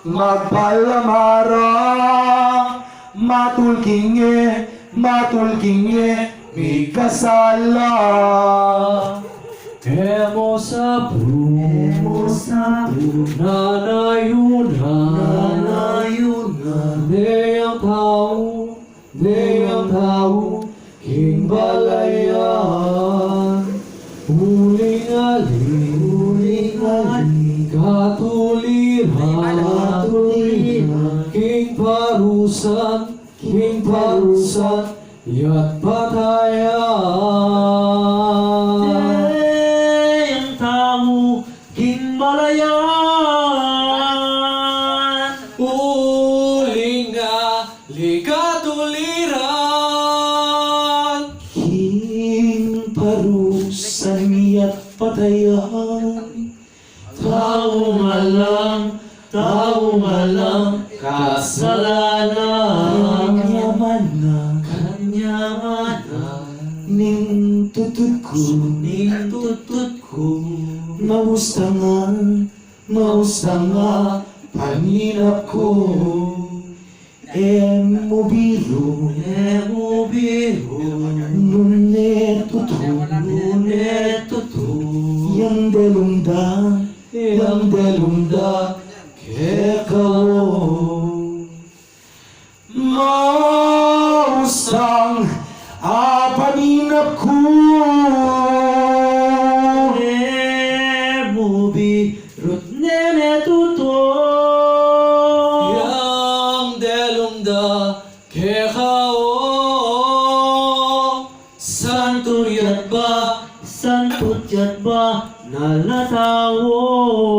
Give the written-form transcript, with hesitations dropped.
magpalamara, matulkinge, may kasala. Emo sabu, nanayunan, deyang tao, king balayan, huling aling, katuliran, king parusan, yat patayan. Deyang tao, king balayan, Uling katuliran, King parusan at patayan, tao malang, kasalanan, kanyamanan, ning tutut ko, mausta nga, paninap ko, emo biro, nuneto to, yang delunda, kekao. Maustang paninap ko, birot nene tuto. yang delumda kekao. Santo yat ba, nalatawo.